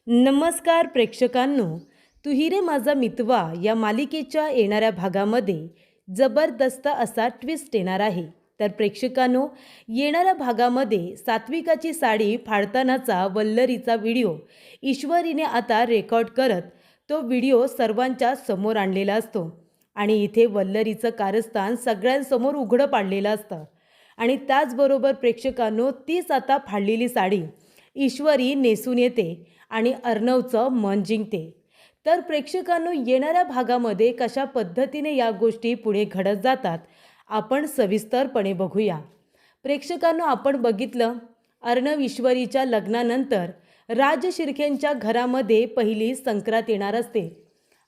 नमस्कार प्रेक्षकांनो, तू ही रे माझा मितवा या मालिकेच्या येणाऱ्या भागामध्ये जबरदस्त असा ट्विस्ट येणार आहे. तर प्रेक्षकांनो, येणाऱ्या भागामध्ये सात्विकाची साडी फाडतानाचा वल्लरीचा व्हिडिओ ईश्वरीने आता रेकॉर्ड करत तो व्हिडिओ सर्वांच्या समोर आणलेला असतो आणि इथे वल्लरीचं कारस्थान सगळ्यांसमोर उघडं पाडलेलं असतं. आणि त्याचबरोबर प्रेक्षकांनो, तीच आता फाडलेली साडी ईश्वरी नेसून येते आणि अर्णवचं मन जिंकते. तर प्रेक्षकांनो, येणाऱ्या भागामध्ये कशा पद्धतीने या गोष्टी पुढे घडत जातात आपण सविस्तरपणे बघूया. प्रेक्षकांनो, आपण बघितलं अर्णव ईश्वरीच्या लग्नानंतर राज शिर्केंच्या घरामध्ये पहिली संक्रांत येणार असते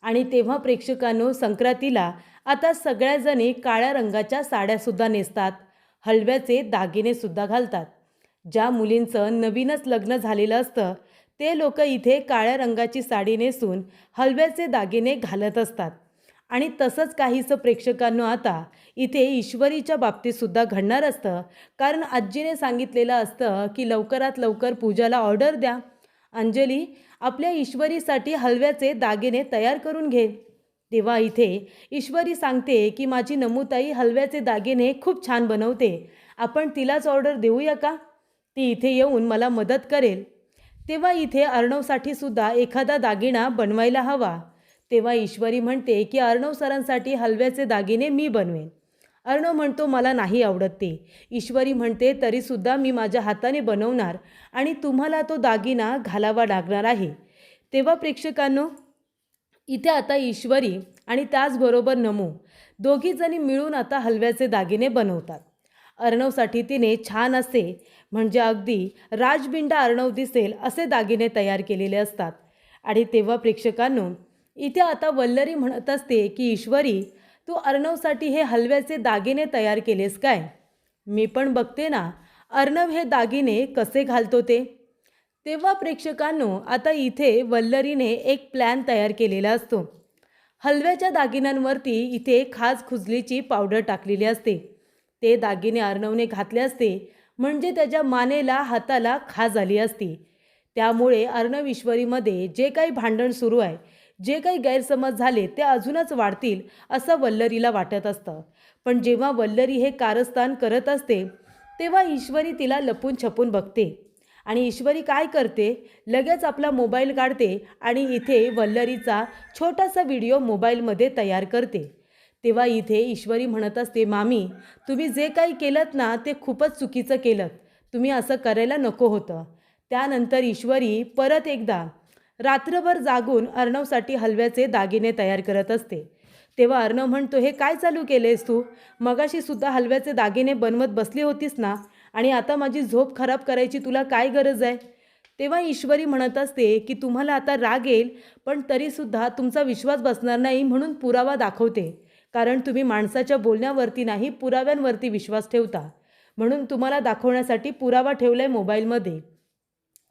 आणि तेव्हा प्रेक्षकांनो, संक्रांतीला आता सगळ्याजणी काळ्या रंगाच्या साड्यासुद्धा नेसतात, हलव्याचे दागिनेसुद्धा घालतात. ज्या मुलींचं नवीनच लग्न झालेलं असतं ते लोक इथे काळ्या रंगाची साडी नेसून हलव्याचे दागिने घालत असतात. आणि तसंच काहीसं प्रेक्षकांनो आता इथे ईश्वरीच्या बाबतीतसुद्धा घडणार असतं, कारण आजीने सांगितलेलं असतं की लवकरात लवकर पूजाला ऑर्डर द्या. अंजली, आपल्या ईश्वरीसाठी हलव्याचे दागिने तयार करून घे. तेव्हा इथे ईश्वरी सांगते की माझी नमूताई हलव्याचे दागिने खूप छान बनवते, आपण तिलाच ऑर्डर देऊया का? ती इथे येऊन मला मदत करेल. तेव्हा इथे अर्णवसाठी सुद्धा एखादा दागिना बनवायला हवा. तेव्हा ईश्वरी म्हणते की अर्णव सरांसाठी हलव्याचे दागिने मी बनवेन. अर्णव म्हणतो मला नाही आवडत ते. ईश्वरी म्हणते तरीसुद्धा मी माझ्या हाताने बनवणार आणि तुम्हाला तो दागिना घालावा लागणार आहे. तेव्हा प्रेक्षकांनो, इथे आता ईश्वरी आणि त्याचबरोबर नमू दोघीजणी मिळून आता हलव्याचे दागिने बनवतात. अर्णवसाठी तिने छान असे, म्हणजे अगदी राजबिंडा अर्णव दिसेल असे दागिने तयार केलेले असतात. आणि तेव्हा प्रेक्षकांनो, इथे आता वल्लरी म्हणत असते की ईश्वरी, तू अर्णवसाठी हे हलव्याचे दागिने तयार केलेस काय? मी पण बघते ना अर्णव हे दागिने कसे घालतो ते. तेव्हा प्रेक्षकांनो, आता इथे वल्लरीने एक प्लॅन तयार केलेला असतो. हलव्याच्या दागिन्यांवरती इथे खास खुजलीची पावडर टाकलेली असते. ते दागिने अर्णवने घातले असते म्हणजे त्याच्या मानेला हाताला खाज आली असती. त्यामुळे अर्णव ईश्वरीमध्ये जे काही भांडण सुरू आहे, जे काही गैरसमज झाले ते अजूनच वाढतील असं वल्लरीला वाटत असतं. पण जेव्हा वल्लरी हे कारस्थान करत असते तेव्हा ईश्वरी तिला लपून छपून बघते आणि ईश्वरी काय करते, लगेच आपला मोबाईल काढते आणि इथे वल्लरीचा छोटासा व्हिडिओ मोबाईलमध्ये तयार करते. तेव्हा इथे ईश्वरी म्हणत असते, मामी, तुम्ही जे काही केलं ना ते खूपच चुकीचं केलं, तुम्ही असं करायला नको होतं. त्यानंतर ईश्वरी परत एकदा रात्रभर जागून अर्णवसाठी हलव्याचे दागिने तयार करत असते. तेव्हा अर्णव म्हणतो, हे काय चालू केलेस तू? मगाशी सुद्धा हलव्याचे दागिने बनवत बसली होतीस ना, आणि आता माझी झोप खराब करायची तुला काय गरज आहे? तेव्हा ईश्वरी म्हणत असते की तुम्हाला आता राग येईल, पण तरीसुद्धा तुमचा विश्वास बसणार नाही म्हणून पुरावा दाखवते, कारण तुम्ही माणसाच्या बोलण्यावरती नाही पुराव्यांवरती विश्वास ठेवता, म्हणून तुम्हाला दाखवण्यासाठी पुरावा ठेवला आहे मोबाईलमध्ये.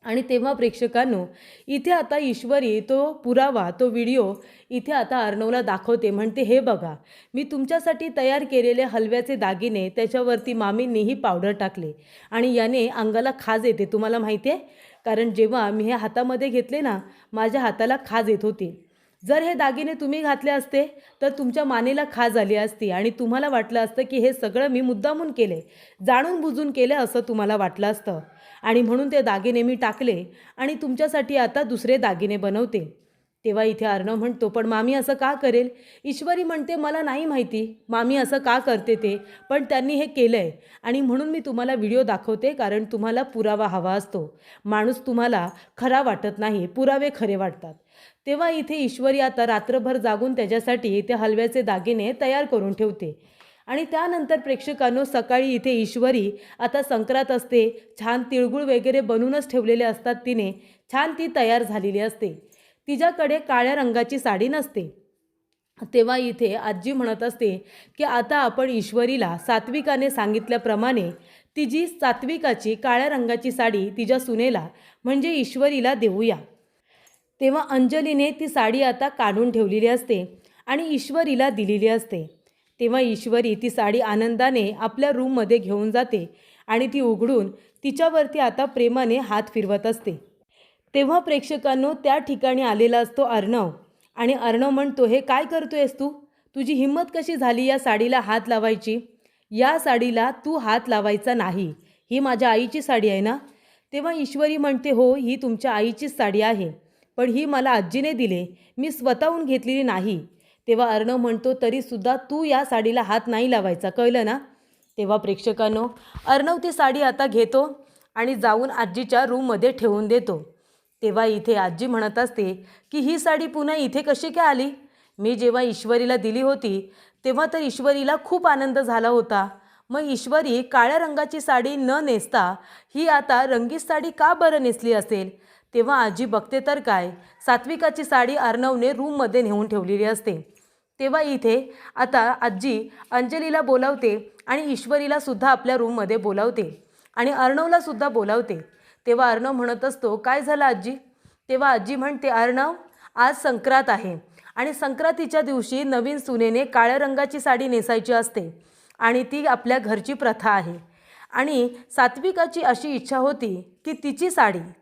आणि तेव्हा प्रेक्षकांनो, इथे आता ईश्वरी तो पुरावा, तो व्हिडिओ इथे आता अर्णवला दाखवते. म्हणते, हे बघा, मी तुमच्यासाठी तयार केलेले हलव्याचे दागिने, त्याच्यावरती मामींनीही पावडर टाकले आणि याने अंगाला खाज येते, तुम्हाला माहिती आहे, कारण जेव्हा मी हे हातामध्ये घेतले ना माझ्या हाताला खाज येत होती. जर हे दागिने तुम्ही घातले असते तर तुमच्या मानेला खाज आली असती आणि तुम्हाला वाटलं असतं की हे सगळं मी मुद्दामून केले, जाणून बुजून केले असं तुम्हाला वाटलं असतं, आणि म्हणून ते दागिने मी टाकले आणि तुमच्यासाठी आता दुसरे दागिने बनवते. तेव्हा इथे अर्णव म्हणतो, पण मामी असं का करेल? ईश्वरी म्हणते, मला नाही माहिती मामी असं का करते ते, पण त्यांनी हे केलं आहे आणि म्हणून मी तुम्हाला व्हिडिओ दाखवते, कारण तुम्हाला पुरावा हवा असतो. माणूस तुम्हाला खरा वाटत नाही, पुरावे खरे वाटतात. तेव्हा इथे ईश्वरी आता रात्रभर जागून त्याच्यासाठी ते हलव्याचे दागिने तयार करून ठेवते. आणि त्यानंतर प्रेक्षकांनो, सकाळी इथे ईश्वरी आता संक्रांत असते, छान तिळगुळ वगैरे बनवूनच ठेवलेले असतात तिने, छान ती तयार झालेली असते. तिच्याकडे काळ्या रंगाची साडी नसते. तेव्हा इथे आजी म्हणत असते की आता आपण ईश्वरीला सात्विकाने सांगितल्याप्रमाणे तिची सात्विकाची काळ्या रंगाची साडी तिच्या सुनेला म्हणजे ईश्वरीला देऊया. तेव्हा अंजलीने ती साडी आता काढून ठेवलेली असते आणि ईश्वरीला दिलेली असते. तेव्हा ईश्वरी ती साडी आनंदाने आपल्या रूममध्ये घेऊन जाते आणि ती उघडून तिच्यावरती आता प्रेमाने हात फिरवत असते. तेव्हा प्रेक्षकांनो त्या ठिकाणी आलेला असतो अर्णव. आणि अर्णव म्हणतो, हे काय करतोयस तू? तुझी हिंमत कशी झाली या साडीला हात लावायची? या साडीला तू हात लावायचा नाही. ही माझ्या आईची साडी आहे ना? तेव्हा ईश्वरी म्हणते, हो, ही तुमच्या आईचीच साडी आहे, पण ही मला आजीने दिली, मी स्वतःहून घेतलेली नाही. तेव्हा अर्णव म्हणतो, तरीसुद्धा तू या साडीला हात नाही लावायचा, कळलं ना? तेव्हा प्रेक्षकांनो अर्णव ती साडी आता घेतो आणि जाऊन आजीच्या रूममध्ये ठेवून देतो. तेव्हा इथे आजी म्हणत असते की ही साडी पुन्हा इथे कशी काय आली? मी जेव्हा ईश्वरीला दिली होती तेव्हा तर ईश्वरीला खूप आनंद झाला होता. मग ईश्वरी काळ्या रंगाची साडी न नेसता ही आता रंगीत साडी का बरं नेसली असेल? तेव्हा आजी बघते तर काय, सात्विकाची साडी अर्णवने रूममध्ये नेऊन ठेवलेली असते. तेव्हा इथे आता आजी अंजलीला बोलावते आणि ईश्वरीला सुद्धा आपल्या रूममध्ये बोलावते आणि अर्णवला सुद्धा बोलावते. तेव्हा अर्णव म्हणत असतो, काय झालं आजी? तेव्हा आजी म्हणते, अर्णव, आज संक्रांत आहे आणि संक्रांतीच्या दिवशी नवीन सुनेने काळ्या रंगाची साडी नेसायची असते आणि ती आपल्या घरची प्रथा आहे. आणि सात्विकाची अशी इच्छा होती की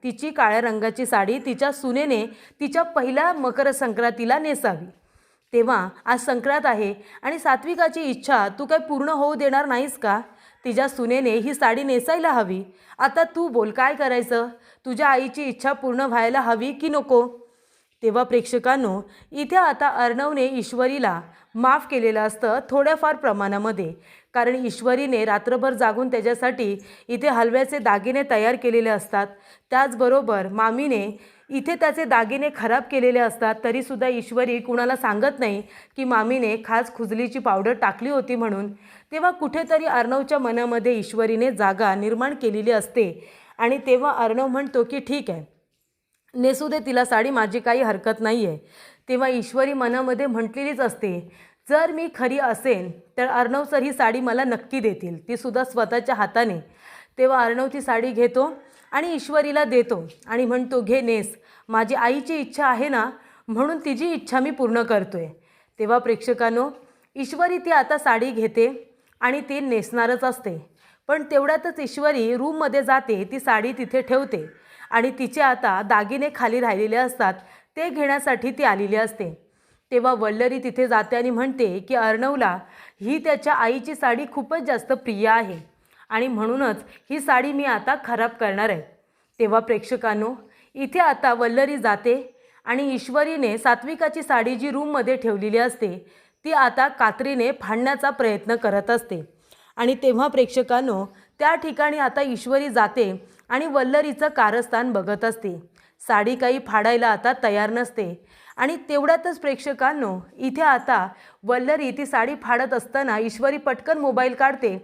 तिची काळ्या रंगाची साडी तिच्या सुनेने तिच्या पहिल्या मकर संक्रांतीला नेसावी. तेव्हा आज संक्रांत आहे आणि सात्विकाची इच्छा तू काय पूर्ण होऊ देणार नाहीस का? तिच्या सुनेने ही साडी नेसायला हवी. आता तू बोल, काय करायचं? तुझ्या आईची इच्छा पूर्ण व्हायला हवी की नको? तेव्हा प्रेक्षकांनो इथे आता अर्णवने ईश्वरीला माफ केलेलं असतं थोड्याफार प्रमाणामध्ये, कारण ईश्वरीने रात्रभर जागून त्याच्यासाठी इथे हलव्याचे दागिने तयार केलेले असतात. त्याचबरोबर मामीने इथे त्याचे दागिने खराब केलेले असतात, तरीसुद्धा ईश्वरी कुणाला सांगत नाही की मामीने खास खुजलीची पावडर टाकली होती म्हणून. तेव्हा कुठेतरी अर्णवच्या मनामध्ये ईश्वरीने जागा निर्माण केलेली असते आणि तेव्हा अर्णव म्हणतो की ठीक आहे, नेसू दे तिला साडी, माझी काही हरकत नाही आहे. तेव्हा ईश्वरी मनामध्ये म्हटलेलीच असते, जर मी खरी असेन तर अर्णव सर ही साडी मला नक्की देतील, ती सुद्धा स्वतःच्या हाताने. तेव्हा अर्णव ती साडी घेतो आणि ईश्वरीला देतो आणि म्हणतो, घे नेस, माझी आईची इच्छा आहे ना, म्हणून तिची इच्छा मी पूर्ण करतोय. तेव्हा प्रेक्षकांनो ईश्वरी ती आता साडी घेते आणि ती नेसणारच असते, पण तेवढ्यातच ईश्वरी रूममध्ये जाते, ती साडी तिथे ठेवते आणि तिचे आता दागिने खाली राहिलेले असतात, ते घेण्यासाठी ती आलेली असते. तेव्हा वल्लरी तिथे जाते आणि म्हणते की अर्णवला ही त्याच्या आईची साडी खूपच जास्त प्रिय आहे आणि म्हणूनच ही साडी मी आता खराब करणार आहे. तेव्हा प्रेक्षकांनो इथे आता वल्लरी जाते आणि ईश्वरीने सात्विकाची साडी जी रूममध्ये ठेवलेली असते ती आता कात्रीने फाडण्याचा प्रयत्न करत असते. आणि तेव्हा प्रेक्षकांनो त्या ठिकाणी आता ईश्वरी जाते आणि वल्लरीचं कारस्थान बघत असते. साडी काही फाडायला आता तयार नसते आणि तेवढ्यातच प्रेक्षकांनो इथे आता वल्लरी ती साडी फाडत असताना ईश्वरी पटकन मोबाईल काढते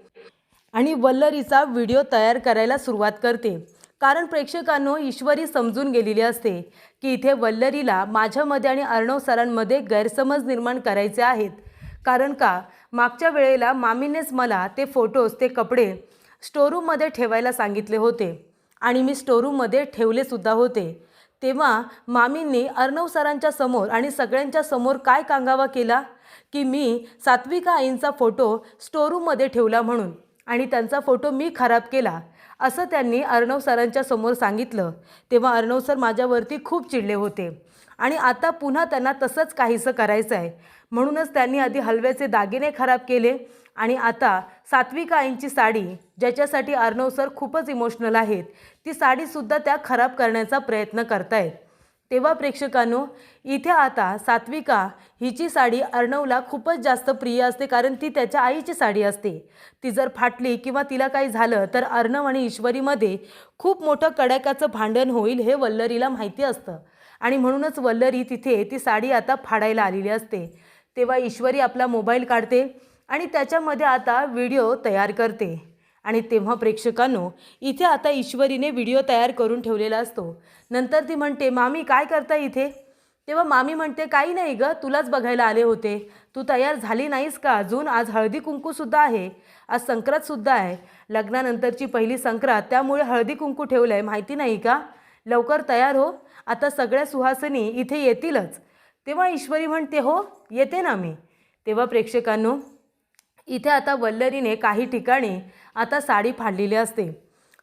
आणि वल्लरीचा व्हिडिओ तयार करायला सुरुवात करते. कारण प्रेक्षकांनो ईश्वरी समजून गेलेली असते की इथे वल्लरीला माझ्यामध्ये आणि अर्णव सरांमध्ये गैरसमज निर्माण करायचे आहेत. कारण का, मागच्या वेळेला मामीनेच मला ते फोटोज, ते कपडे स्टोरूममध्ये ठेवायला सांगितले होते आणि मी स्टोरूममध्ये ठेवलेसुद्धा होते. तेव्हा मामींनी अर्णव सरांच्या समोर आणि सगळ्यांच्या समोर काय कांगावा केला की मी सात्विका आईंचा फोटो स्टोरूममध्ये ठेवला म्हणून आणि त्यांचा फोटो मी खराब केला, असं त्यांनी अर्णव सरांच्या समोर सांगितलं. तेव्हा अर्णव सर माझ्यावरती खूप चिडले होते आणि आता पुन्हा त्यांना तसंच काहीसं करायचं आहे, म्हणूनच त्यांनी आधी हलव्याचे दागिने खराब केले आणि आता सात्विका आईंची साडी, ज्याच्यासाठी अर्णव सर खूपच इमोशनल आहेत, ती साडीसुद्धा त्या खराब करण्याचा प्रयत्न करतायत. तेव्हा प्रेक्षकांनो इथे आता सात्विका हिची साडी अर्णवला खूपच जास्त प्रिय असते, कारण ती त्याच्या आईची साडी असते. ती जर फाटली किंवा तिला काही झालं तर अर्णव आणि ईश्वरीमध्ये खूप मोठं कडाक्याचं भांडण होईल हे वल्लरीला माहिती असतं आणि म्हणूनच वल्लरी तिथे ती साडी आता फाडायला आलेली असते. तेव्हा ईश्वरी आपला मोबाईल काढते आणि त्याच्यामध्ये आता व्हिडिओ तयार करते आणि तेव्हा प्रेक्षकांनो इथे आता ईश्वरीने व्हिडिओ तयार करून ठेवलेला असतो. नंतर ती म्हणते, मामी काय करता इथे? तेव्हा मामी म्हणते, काही नाही गं, तुलाच बघायला आले होते, तू तयार झाली नाहीस का अजून? आज हळदी कुंकूसुद्धा आहे, आज संक्रांतसुद्धा आहे, लग्नानंतरची पहिली संक्रांत, त्यामुळे हळदी कुंकू ठेवलं आहे, माहिती नाही का? लवकर तयार हो, आता सगळ्या सुहासिनी इथे येतीलच. तेव्हा ईश्वरी म्हणते, हो येते ना मी. तेव्हा प्रेक्षकांनो इथे आता वल्लरीने काही ठिकाणी आता साडी फाडलेली असते.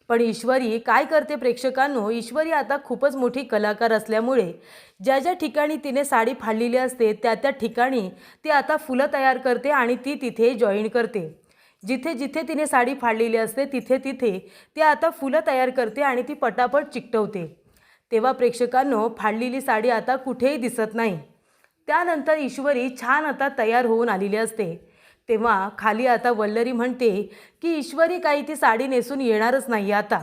पण ईश्वरी काय करते प्रेक्षकांनो, ईश्वरी आता खूपच मोठी कलाकार असल्यामुळे ज्या ज्या ठिकाणी तिने साडी फाडलेली असते त्या त्या ठिकाणी ती आता फुलं तयार करते आणि ती तिथे जॉईन करते. जिथे जिथे तिने साडी फाडलेली असते तिथे तिथे ती आता फुलं तयार करते आणि ती पटापट चिकटवते. तेव्हा प्रेक्षकांनो, फाडलेली साडी आता कुठेही दिसत नाही. त्यानंतर ईश्वरी छान आता तयार होऊन आलेली असते. तेव्हा खाली आता वल्लरी म्हणते की ईश्वरी काही ती साडी नेसून येणारच नाही आता,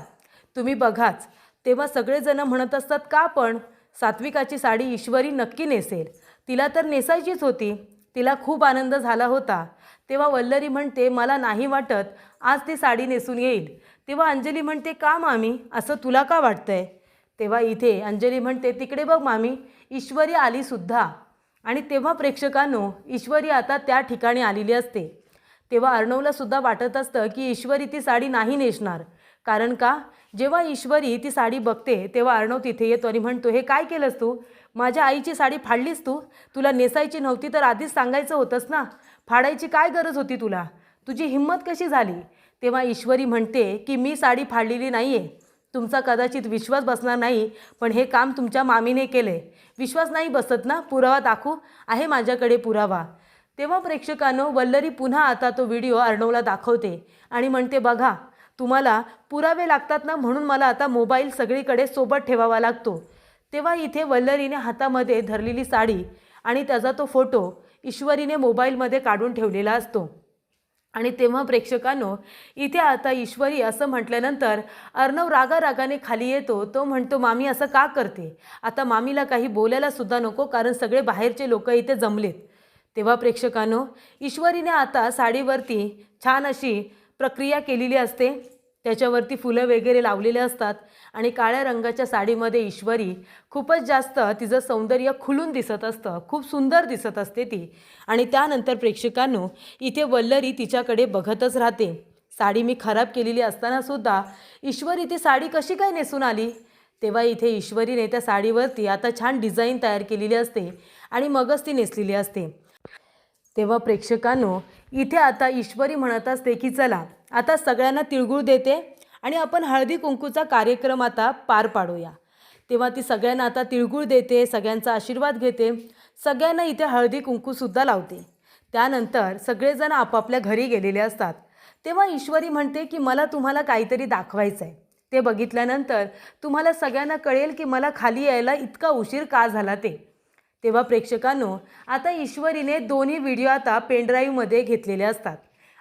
तुम्ही बघाच. तेव्हा सगळेजण म्हणत असतात का पण सात्विकाची साडी ईश्वरी नक्की नेसेल, तिला तर नेसायचीच होती, तिला खूप आनंद झाला होता. तेव्हा वल्लरी म्हणते मला नाही वाटत आज ती साडी नेसून येईल. तेव्हा अंजली म्हणते का मामी, असं तुला का वाटतंय? तेव्हा इथे अंजली म्हणते तिकडे बघ मामी, ईश्वरी आली सुद्धा. आणि तेव्हा प्रेक्षकांनो, ईश्वरी आता त्या ठिकाणी आलेली असते. तेव्हा अर्णवला सुद्धा वाटत असतं की ईश्वरी ती साडी नाही नेसणार. कारण का, जेव्हा ईश्वरी ती साडी बघते तेव्हा अर्णव तिथे येतो आणि म्हणतो हे काय केलंस तू, माझ्या आईची साडी फाडलीस तू, तुला नेसायची नव्हती तर आधीच सांगायचं होतंस ना, फाडायची काय गरज होती तुला, तुझी हिंमत कशी झाली? तेव्हा ईश्वरी म्हणते की मी साडी फाडलेली नाही आहे. तुमचा कदाचित विश्वास बसणार नाही, पण हे काम तुमच्या मामीने केले. विश्वास नाही बसत ना, पुरावा दाखवू, आहे माझ्याकडे पुरावा. तेव्हा प्रेक्षकांनो, वल्लरी पुन्हा आता तो व्हिडिओ अर्णवला दाखवते आणि म्हणते बघा, तुम्हाला पुरावे लागतात ना, म्हणून मला आता मोबाईल सगळीकडे सोबत ठेवावा लागतो. तेव्हा इथे वल्लरीने हातामध्ये धरलेली साडी आणि त्याचा तो फोटो ईश्वरीने मोबाईलमध्ये काढून ठेवलेला असतो. आणि तेव्हा प्रेक्षकांनो, इथे आता ईश्वरी असं म्हटल्यानंतर अर्णव रागारागाने खाली येतो. तो म्हणतो मामी असं का करते, आता मामीला काही बोलायला सुद्धा नको, कारण सगळे बाहेरचे लोक इथे जमलेत. तेव्हा प्रेक्षकांनो, ईश्वरीने आता साडीवरती छान अशी प्रक्रिया केलेली असते, त्याच्यावरती फुलं वगैरे लावलेले असतात आणि काळ्या रंगाच्या साडीमध्ये ईश्वरी खूपच जास्त तिचं सौंदर्य खुलून दिसत असतं, खूप सुंदर दिसत असते ती. आणि त्यानंतर प्रेक्षकांनो, इथे वल्लरी तिच्याकडे बघतच राहते. साडी मी खराब केलेली असतानासुद्धा ईश्वरी ती साडी कशी काय नेसून आली? तेव्हा इथे ईश्वरीने त्या साडीवरती आता छान डिझाईन तयार केलेली असते आणि मगच ती नेसलेली असते. तेव्हा प्रेक्षकांनो, इथे आता ईश्वरी म्हणत असते की चला आता सगळ्यांना तिळगुळ देते आणि आपण हळदी कुंकूचा कार्यक्रम आता पार पाडूया. तेव्हा ती सगळ्यांना आता तिळगुळ देते, सगळ्यांचा आशीर्वाद घेते, सगळ्यांना इथे हळदी कुंकूसुद्धा लावते. त्यानंतर सगळेजण आपापल्या घरी गेलेले असतात. तेव्हा ईश्वरी म्हणते की मला तुम्हाला काहीतरी दाखवायचं आहे, ते बघितल्यानंतर तुम्हाला सगळ्यांना कळेल की मला खाली यायला इतका उशीर का झाला ते. तेव्हा प्रेक्षकांनो, आता ईश्वरीने दोन्ही व्हिडिओ आता पेनड्राईव्हमध्ये घेतलेले असतात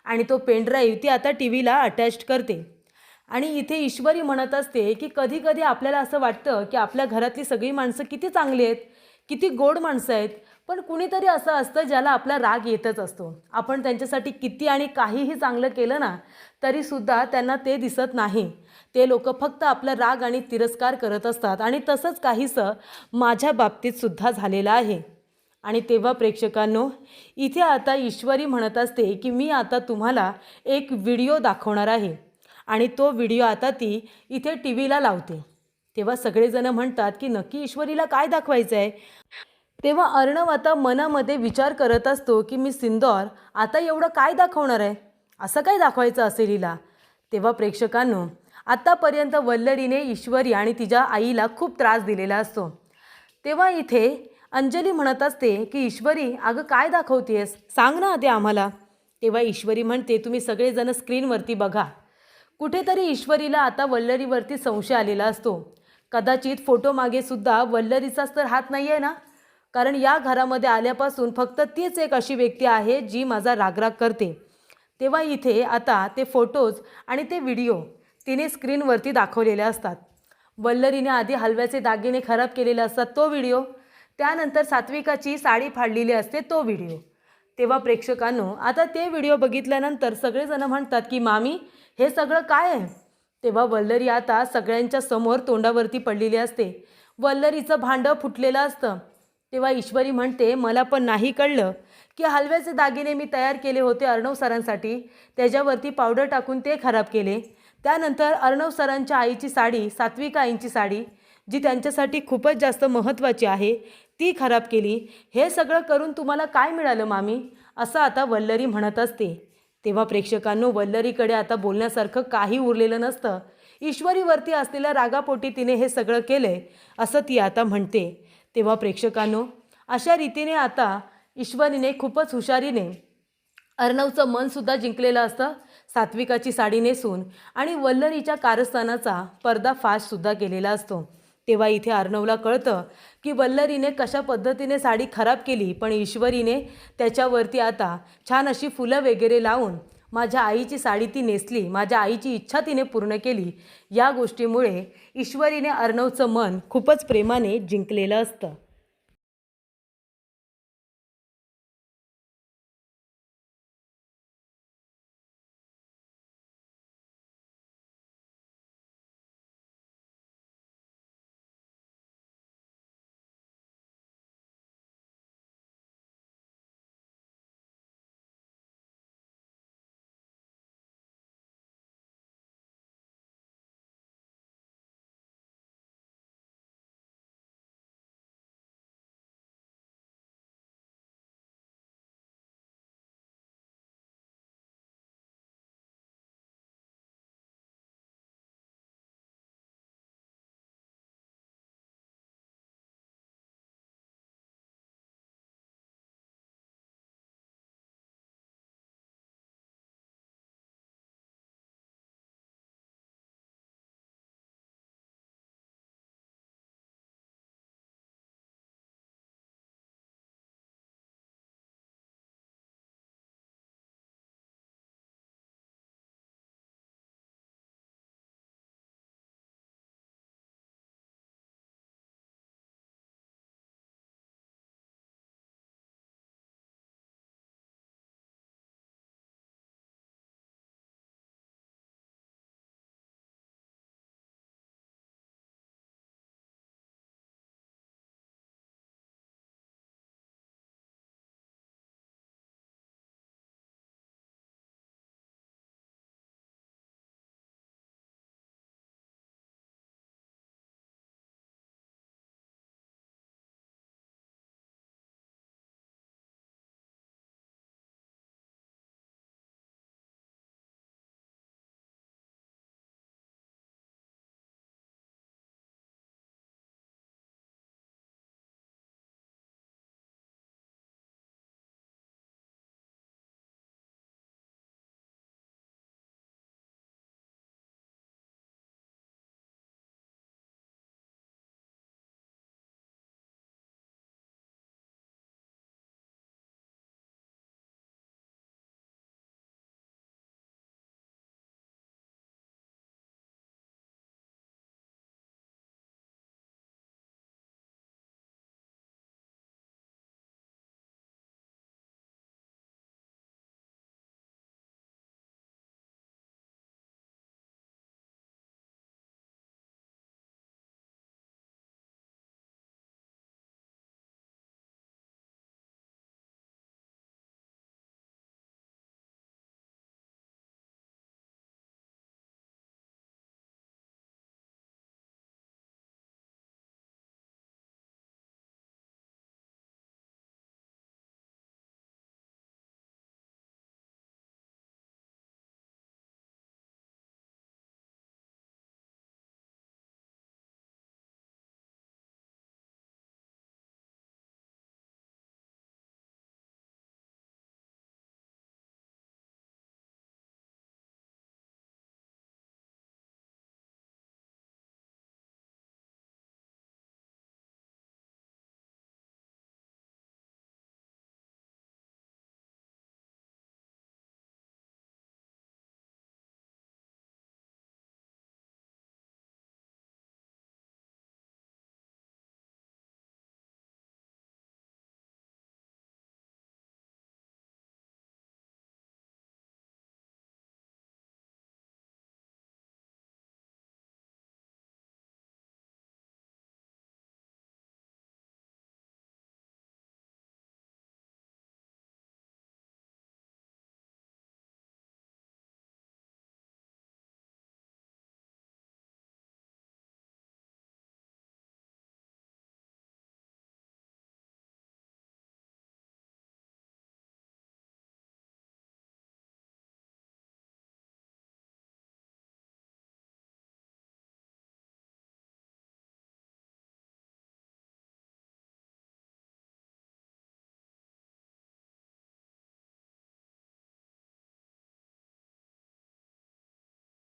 आणि तो पेनड्राईव्ह ती आता टी व्हीला अटॅच करते. आणि इथे ईश्वरी म्हणत असते की कधी कधी आपल्याला असं वाटतं की आपल्या घरातली सगळी माणसं किती चांगली आहेत, किती गोड माणसं आहेत, पण कुणीतरी असं असतं ज्याला आपला राग येतच असतो. आपण त्यांच्यासाठी किती आणि काहीही चांगलं केलं ना तरीसुद्धा त्यांना ते दिसत नाही. ते लोक फक्त आपला राग आणि तिरस्कार करत असतात आणि तसंच काहीसं माझ्या बाबतीत सुद्धा झालेलं आहे. आणि तेव्हा प्रेक्षकांनो, इथे आता ईश्वरी म्हणत असते की मी आता तुम्हाला एक व्हिडिओ दाखवणार आहे आणि तो व्हिडिओ आता ती इथे टी व्हीला लावते. तेव्हा सगळेजण म्हणतात की नक्की ईश्वरीला काय दाखवायचं आहे? तेव्हा अर्णव आता मनामध्ये विचार करत असतो की मी सिंदूर आता एवढं काय दाखवणार आहे, असं काय दाखवायचं असेल हिला. तेव्हा प्रेक्षकांनो, आत्तापर्यंत वल्लरीने ईश्वरी आणि तिच्या आईला खूप त्रास दिलेला असतो. तेव्हा इथे अंजली म्हणत असते की ईश्वरी अगं काय दाखवतेस, सांग ना ते आम्हाला. तेव्हा ईश्वरी म्हणते तुम्ही सगळेजण स्क्रीनवरती बघा. कुठेतरी ईश्वरीला आता वल्लरीवरती संशय आलेला असतो. कदाचित फोटोमागे सुद्धा वल्लरीचाच तर हात नाही आहे ना, कारण या घरामध्ये आल्यापासून फक्त तीच एक अशी व्यक्ती आहे जी माझा रागराग करते. तेव्हा इथे आता ते फोटोज आणि ते व्हिडिओ तिने स्क्रीनवरती दाखवलेले असतात. वल्लरीने आधी हलव्याचे दागिने खराब केलेले असतात तो व्हिडिओ, त्यानंतर सात्विकाची साडी फाडलेली असते तो व्हिडिओ. तेव्हा प्रेक्षकांनो, आता ते व्हिडिओ बघितल्यानंतर सगळेजण म्हणतात की मामी हे सगळं काय आहे? तेव्हा वल्लरी आता सगळ्यांच्या समोर तोंडावरती पडलेली असते. वल्लरीचं भांडं फुटलेलं असतं. तेव्हा ईश्वरी म्हणते मला पण नाही कळलं की हलव्याचे दागिने मी तयार केले होते अर्णव सरांसाठी, त्याच्यावरती पावडर टाकून ते खराब केले. त्यानंतर अर्णव सरांच्या आईची साडी, सात्विका आईंची साडी जी त्यांच्यासाठी खूपच जास्त महत्त्वाची आहे, ती खराब केली. हे सगळं करून तुम्हाला काय मिळालं मामी, असं आता वल्लरी म्हणत असते. तेव्हा प्रेक्षकांनो, वल्लरीकडे आता बोलण्यासारखं काही उरलेलं नसतं. ईश्वरीवरती असलेल्या रागापोटी तिने हे सगळं केलंय असं ती आता म्हणते. तेव्हा प्रेक्षकांनो, अशा रीतीने आता ईश्वरीने खूपच हुशारीने अर्णवचं मनसुद्धा जिंकलेलं असतं. सात्विकाची साडी नेसून आणि वल्लरीच्या कारस्थानाचा पर्दाफाशसुद्धा केलेला असतो. तेव्हा इथे अर्णवला कळतं की वल्लरीने कशा पद्धतीने साडी खराब केली, पण ईश्वरीने त्याच्यावरती आता छान अशी फुलं वगैरे लावून माझ्या आईची साडी ती नेसली, माझ्या आईची इच्छा तिने पूर्ण केली. या गोष्टीमुळे ईश्वरीने अर्णवचं मन खूपच प्रेमाने जिंकलेलं असतं.